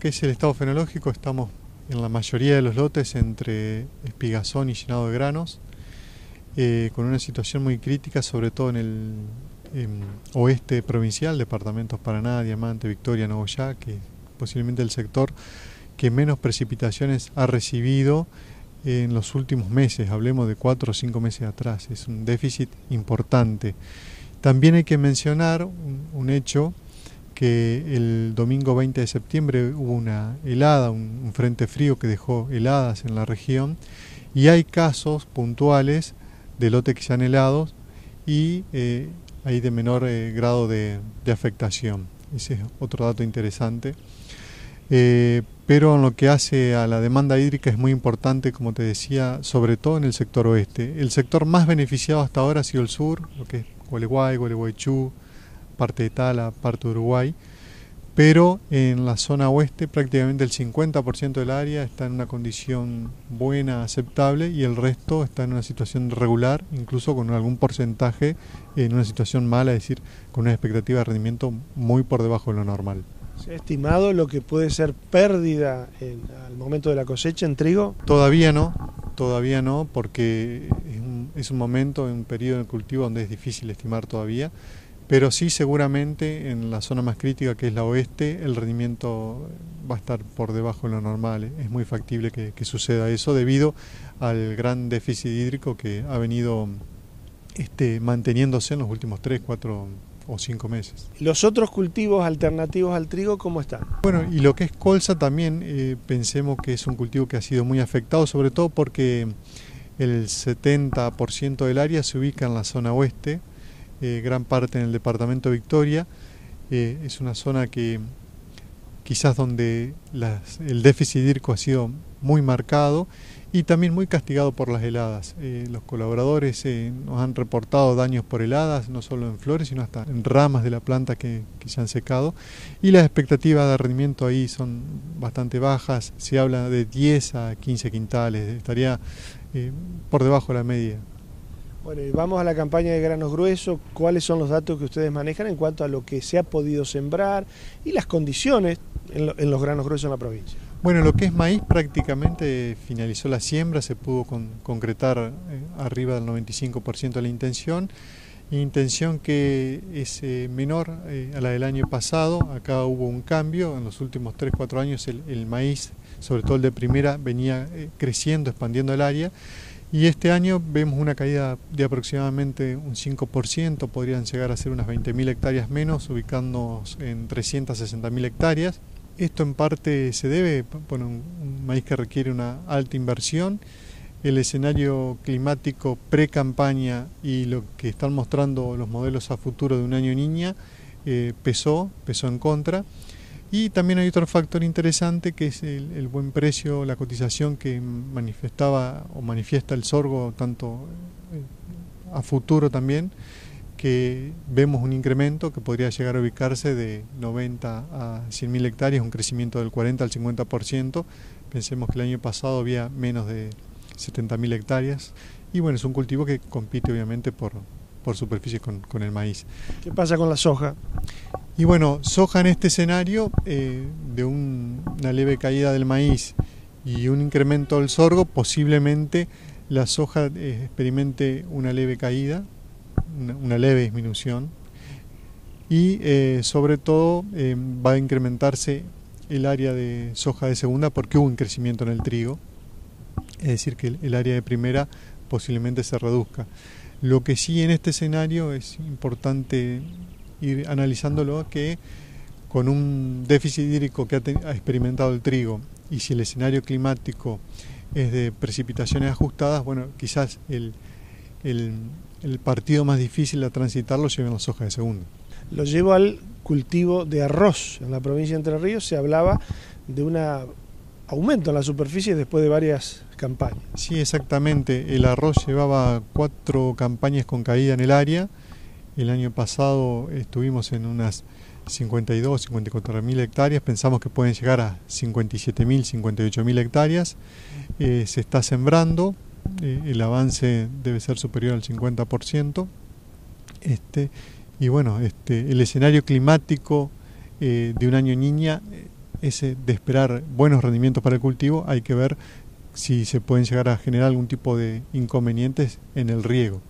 que es el estado fenológico, estamos en la mayoría de los lotes entre espigazón y llenado de granos, con una situación muy crítica, sobre todo en el oeste provincial, departamentos Paraná, Diamante, Victoria, Nogoyá, que posiblemente el sector que menos precipitaciones ha recibido en los últimos meses, hablemos de 4 o 5 meses atrás, es un déficit importante. También hay que mencionar un hecho, que el domingo 20 de septiembre hubo una helada, un frente frío que dejó heladas en la región, y hay casos puntuales de lotes que se han helado y hay de menor grado de afectación. Ese es otro dato interesante. Pero en lo que hace a la demanda hídrica es muy importante, como te decía, sobre todo en el sector oeste. El sector más beneficiado hasta ahora ha sido el sur, lo que es Gualeguay, Gualeguaychú, parte de Tala, parte de Uruguay, pero en la zona oeste prácticamente el 50% del área está en una condición buena, aceptable, y el resto está en una situación regular, incluso con algún porcentaje en una situación mala, es decir, con una expectativa de rendimiento muy por debajo de lo normal. ¿Se ha estimado lo que puede ser pérdida al momento de la cosecha en trigo? Todavía no, porque es un momento, un periodo de cultivo donde es difícil estimar todavía, pero sí seguramente en la zona más crítica, que es la oeste, el rendimiento va a estar por debajo de lo normal. Es muy factible que suceda eso debido al gran déficit hídrico que ha venido manteniéndose en los últimos 3, 4 o 5 meses. ¿Los otros cultivos alternativos al trigo cómo están? Bueno, y lo que es colza también pensemos que es un cultivo que ha sido muy afectado, sobre todo porque el 70% del área se ubica en la zona oeste, gran parte en el departamento de Victoria. Es una zona que quizás donde el déficit hídrico ha sido muy marcado y también muy castigado por las heladas. Los colaboradores nos han reportado daños por heladas, no solo en flores, sino hasta en ramas de la planta que se han secado. Y las expectativas de rendimiento ahí son bastante bajas, se habla de 10 a 15 quintales, estaría por debajo de la media. Bueno, y vamos a la campaña de granos gruesos. ¿Cuáles son los datos que ustedes manejan en cuanto a lo que se ha podido sembrar y las condiciones en los granos gruesos en la provincia? Bueno, lo que es maíz prácticamente finalizó la siembra, se pudo concretar arriba del 95% de la intención que es menor a la del año pasado. Acá hubo un cambio, en los últimos 3-4 años el maíz, sobre todo el de primera, venía creciendo, expandiendo el área, y este año vemos una caída de aproximadamente un 5%, podrían llegar a ser unas 20.000 hectáreas menos, ubicándonos en 360.000 hectáreas. Esto en parte se debe, bueno, un maíz que requiere una alta inversión, el escenario climático pre-campaña y lo que están mostrando los modelos a futuro de un año niña pesó en contra. Y también hay otro factor interesante que es el buen precio, la cotización que manifestaba o manifiesta el sorgo tanto a futuro también, que vemos un incremento que podría llegar a ubicarse de 90 a 100.000 hectáreas, un crecimiento del 40 al 50%. Pensemos que el año pasado había menos de 70.000 hectáreas y bueno, es un cultivo que compite obviamente por superficie con el maíz. ¿Qué pasa con la soja? Y bueno, soja en este escenario de una leve caída del maíz y un incremento del sorgo, posiblemente la soja experimente una leve caída, una leve disminución, y sobre todo va a incrementarse el área de soja de segunda porque hubo un crecimiento en el trigo, es decir que el área de primera posiblemente se reduzca. Lo que sí en este escenario es importante ir analizándolo, que con un déficit hídrico que ha experimentado el trigo y si el escenario climático es de precipitaciones ajustadas, bueno, quizás el partido más difícil a transitarlo lleven la soja de segunda. Lo llevo al cultivo de arroz. En la provincia de Entre Ríos se hablaba de un aumento en la superficie después de varias campañas. Sí, exactamente. El arroz llevaba 4 campañas con caída en el área. El año pasado estuvimos en unas 52, 54.000 hectáreas. Pensamos que pueden llegar a 57.000, 58.000 hectáreas. Se está sembrando. El avance debe ser superior al 50%. Y bueno, el escenario climático de un año niña de esperar buenos rendimientos para el cultivo, hay que ver si se pueden llegar a generar algún tipo de inconvenientes en el riego.